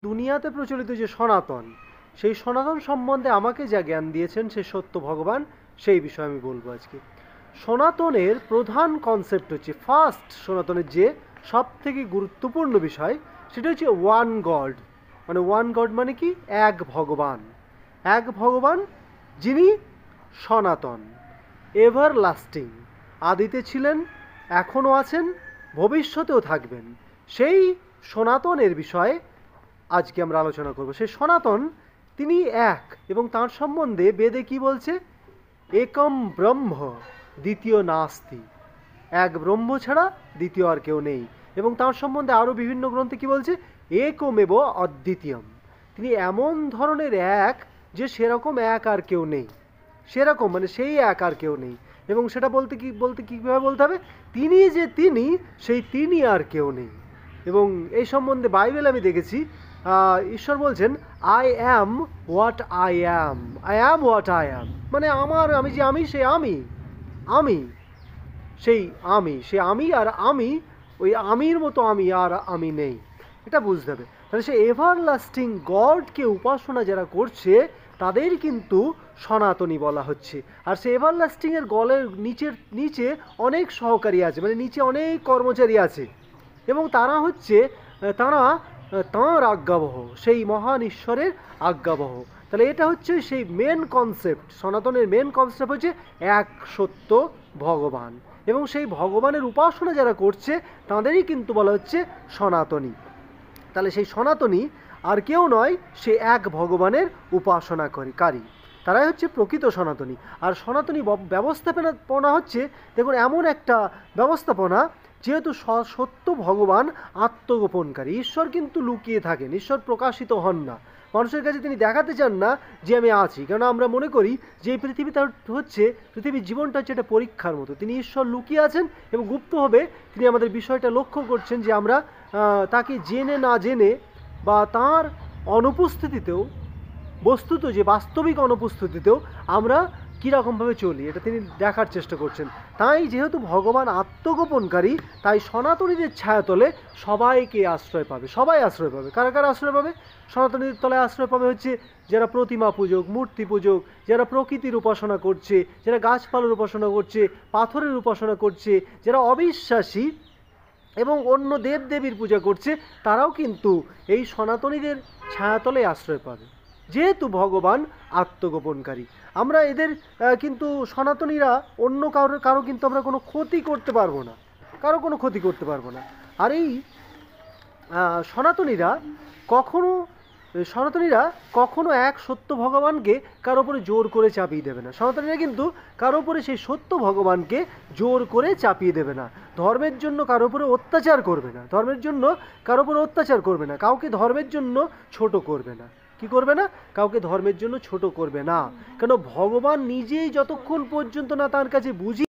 দুনিয়াতে প্রচলিত যে সনাতন, সেই সনাতন সম্বন্ধে আমাকে যা জ্ঞান দিয়েছেন সে সত্য ভগবান, সেই বিষয়ে আমি বলবো আজকে। সনাতনের প্রধান কনসেপ্ট হচ্ছে, ফার্স্ট সনাতনের যে সব থেকে গুরুত্বপূর্ণ বিষয় সেটা হচ্ছে ওয়ান গড। মানে ওয়ান গড মানে কি? এক ভগবান। এক ভগবান যিনি সনাতন, এভার লাস্টিং, আদিতে ছিলেন, এখনও আছেন, ভবিষ্যতেও থাকবেন। সেই সনাতনের বিষয়ে আজকে আমরা আলোচনা করব। সেই সনাতন তিনি এক, এবং তার সম্বন্ধে বেদে কি বলছে? একম ব্রহ্ম দ্বিতীয় নাস্তি। এক ব্রহ্ম ছাড়া দ্বিতীয় আর কেউ নেই। এবং তার সম্বন্ধে আরও বিভিন্ন গ্রন্থে কি বলছে? একমেব অদ্বিতীয়ম। তিনি এমন ধরনের এক যে সেরকম এক আর কেউ নেই। সেরকম মানে সেই এক আর কেউ নেই। এবং সেটা বলতে কীভাবে বলতে হবে? তিনি যে তিনি, সেই তিনি আর কেউ নেই। এবং এই সম্বন্ধে বাইবেল আমি দেখেছি, ঈশ্বর বলছেন I am what I am, I am what I am. মানে আমি যে আমি, সে আমি, আমি সেই আমি, সে আমি, আর আমি ওই আমির মতো আমি, আর আমি নেই। এটা বুঝতে হবে। তাহলে সে এভারলাস্টিং গডকে উপাসনা যারা করছে তাদের কিন্তু সনাতনী বলা হচ্ছে। আর সে এভারলাস্টিংয়ের গলের নিচে অনেক সহকারী আছে, মানে নিচে অনেক কর্মচারী আছে, এবং তারা হচ্ছে তাঁর আজ্ঞাবহ, সেই মহান ঈশ্বরের আজ্ঞাবহ। তাহলে এটা হচ্ছে সেই মেন কনসেপ্ট। সনাতনের মেন কনসেপ্ট হচ্ছে এক সত্য ভগবান, এবং সেই ভগবানের উপাসনা যারা করছে তাঁদেরই কিন্তু বলা হচ্ছে সনাতনী। তাহলে সেই সনাতনী আর কেউ নয়, সে এক ভগবানের উপাসনাকারী, তারাই হচ্ছে প্রকৃত সনাতনী। আর সনাতনী ব্যবস্থাপনা হচ্ছে, দেখুন, এমন একটা ব্যবস্থাপনা যেহেতু সত্য ভগবান আত্মগোপনকারী। ঈশ্বর কিন্তু লুকিয়ে থাকেন, ঈশ্বর প্রকাশিত হন না, মানুষের কাছে তিনি দেখাতে চান না যে আমি আছি। কেননা আমরা মনে করি যে এই পৃথিবীটা হচ্ছে, পৃথিবীর জীবনটা হচ্ছে একটা পরীক্ষার মতো। তিনি ঈশ্বর লুকিয়ে আছেন এবং গুপ্তভাবে তিনি আমাদের বিষয়টা লক্ষ্য করছেন যে আমরা তাকে জেনে না জেনে, বা তাঁর অনুপস্থিতিতেও, বস্তুত যে বাস্তবিক অনুপস্থিতিতেও আমরা কীরকমভাবে চলি, এটা তিনি দেখার চেষ্টা করছেন। তাই যেহেতু ভগবান আত্মগোপনকারী, তাই সনাতনীদের ছায়াতলে সবাইকে আশ্রয় পাবে, সবাই আশ্রয় পাবে। কারা কারা আশ্রয় পাবে? সনাতনীদের তলায় আশ্রয় পাবে হচ্ছে যারা প্রতিমা পূজক, মূর্তি পূজক, যারা প্রকৃতির উপাসনা করছে, যারা গাছপালার উপাসনা করছে, পাথরের উপাসনা করছে, যারা অবিশ্বাসী এবং অন্য দেবদেবীর পূজা করছে, তারাও কিন্তু এই সনাতনীদের ছায়াতলে আশ্রয় পাবে, যেহেতু ভগবান আত্মগোপনকারী। আমরা এদের কিন্তু সনাতনীরা অন্য কারো কিন্তু আমরা কোনো ক্ষতি করতে পারবো না, কারো কোনো ক্ষতি করতে পারবো না। আর এই সনাতনীরা কখনো এক সত্য ভগবানকে কারো উপরে জোর করে চাপিয়ে দেবে না। সনাতনীরা কিন্তু কারো উপরে সেই সত্য ভগবানকে জোর করে চাপিয়ে দেবে না। ধর্মের জন্য কারো উপরে অত্যাচার করবে না, কাউকে ধর্মের জন্য ছোট করবে না। কি করবে না? কাউকে ধর্মের জন্য ছোট করবে না। কেন? ভগবান নিজেই যতক্ষণ পর্যন্ত না তার কাছে বুঝিয়ে